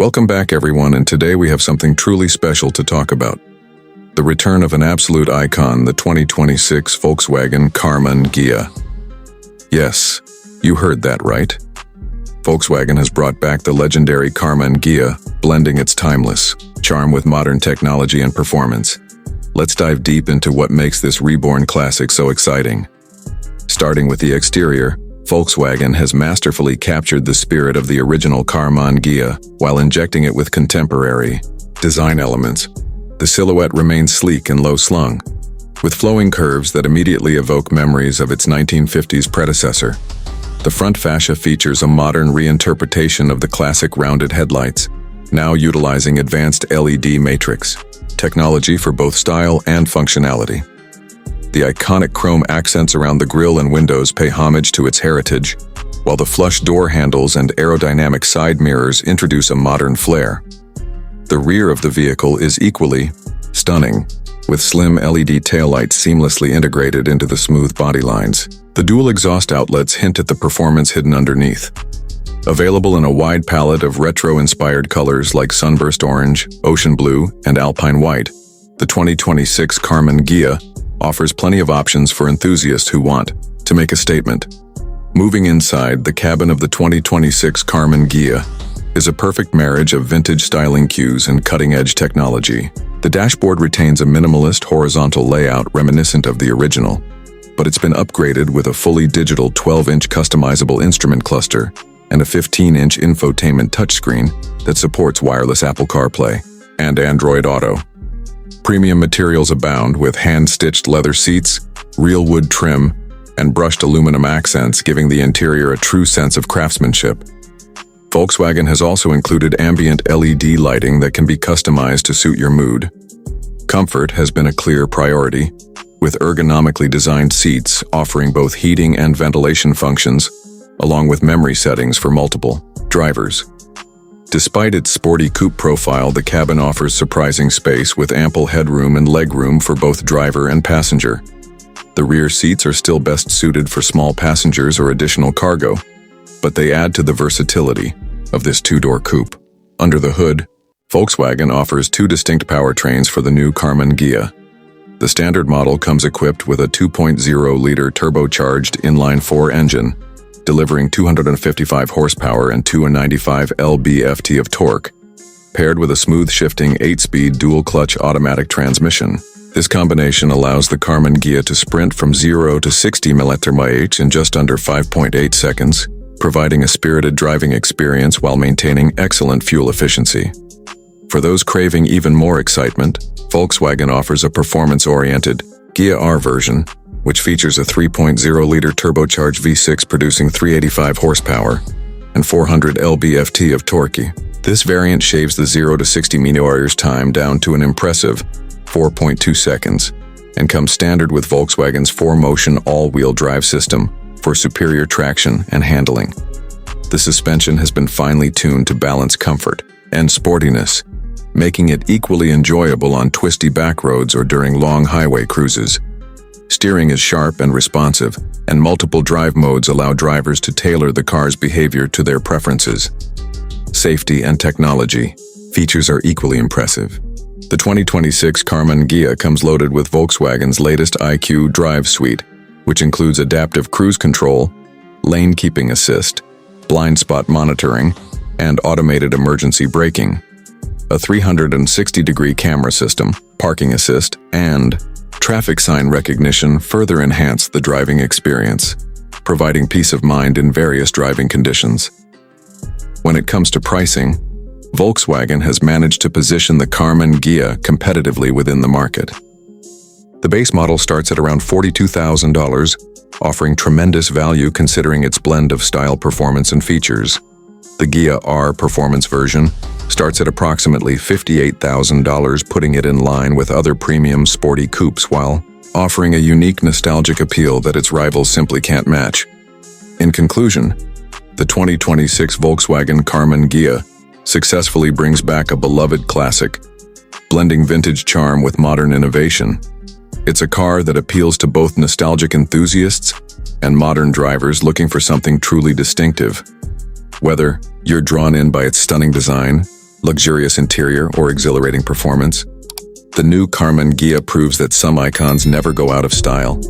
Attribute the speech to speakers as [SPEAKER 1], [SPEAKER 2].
[SPEAKER 1] Welcome back everyone, and today we have something truly special to talk about. The return of an absolute icon, the 2026 Volkswagen Karmann Ghia. Yes, you heard that right. Volkswagen has brought back the legendary Karmann Ghia, blending its timeless charm with modern technology and performance. Let's dive deep into what makes this reborn classic so exciting. Starting with the exterior, Volkswagen has masterfully captured the spirit of the original Karmann Ghia while injecting it with contemporary design elements. The silhouette remains sleek and low-slung, with flowing curves that immediately evoke memories of its 1950s predecessor. The front fascia features a modern reinterpretation of the classic rounded headlights, now utilizing advanced LED matrix technology for both style and functionality. The iconic chrome accents around the grille and windows pay homage to its heritage, while the flush door handles and aerodynamic side mirrors introduce a modern flair. The rear of the vehicle is equally stunning, with slim LED taillights seamlessly integrated into the smooth body lines. The dual exhaust outlets hint at the performance hidden underneath. Available in a wide palette of retro-inspired colors like sunburst orange, ocean blue, and alpine white, the 2026 Karmann Ghia offers plenty of options for enthusiasts who want to make a statement. Moving inside, the cabin of the 2026 Karmann Ghia is a perfect marriage of vintage styling cues and cutting-edge technology. The dashboard retains a minimalist horizontal layout reminiscent of the original, but it's been upgraded with a fully digital 12-inch customizable instrument cluster and a 15-inch infotainment touchscreen that supports wireless Apple CarPlay and Android Auto. Premium materials abound, with hand-stitched leather seats, real wood trim, and brushed aluminum accents, giving the interior a true sense of craftsmanship. Volkswagen has also included ambient LED lighting that can be customized to suit your mood. Comfort has been a clear priority, with ergonomically designed seats offering both heating and ventilation functions, along with memory settings for multiple drivers. Despite its sporty coupe profile, the cabin offers surprising space with ample headroom and legroom for both driver and passenger. The rear seats are still best suited for small passengers or additional cargo, but they add to the versatility of this two-door coupe. Under the hood, Volkswagen offers two distinct powertrains for the new Karmann Ghia. The standard model comes equipped with a 2.0-liter turbocharged inline-4 engine, delivering 255 horsepower and 295 lb-ft of torque, paired with a smooth-shifting 8-speed dual-clutch automatic transmission. This combination allows the Karmann Ghia to sprint from 0 to 60 mph in just under 5.8 seconds, providing a spirited driving experience while maintaining excellent fuel efficiency. For those craving even more excitement, Volkswagen offers a performance-oriented Ghia R version, which features a 3.0-liter turbocharged V6 producing 385 horsepower and 400 lb-ft of torque. This variant shaves the 0 to 60 mph time down to an impressive 4.2 seconds and comes standard with Volkswagen's 4Motion all-wheel drive system for superior traction and handling. The suspension has been finely tuned to balance comfort and sportiness, making it equally enjoyable on twisty back roads or during long highway cruises. Steering is sharp and responsive, and multiple drive modes allow drivers to tailor the car's behavior to their preferences. Safety and technology features are equally impressive. The 2026 Karmann Ghia comes loaded with Volkswagen's latest IQ Drive suite, which includes adaptive cruise control, lane keeping assist, blind spot monitoring, and automated emergency braking. A 360-degree camera system, parking assist, and traffic sign recognition further enhance the driving experience, providing peace of mind in various driving conditions. When it comes to pricing, Volkswagen has managed to position the Karmann Ghia competitively within the market. The base model starts at around $42,000, offering tremendous value considering its blend of style, performance, and features. The Ghia R performance version starts at approximately $58,000, putting it in line with other premium sporty coupes while offering a unique nostalgic appeal that its rivals simply can't match. In conclusion, the 2026 Volkswagen Karmann Ghia successfully brings back a beloved classic, blending vintage charm with modern innovation. It's a car that appeals to both nostalgic enthusiasts and modern drivers looking for something truly distinctive. Whether you're drawn in by its stunning design, luxurious interior, or exhilarating performance, the new Karmann Ghia proves that some icons never go out of style.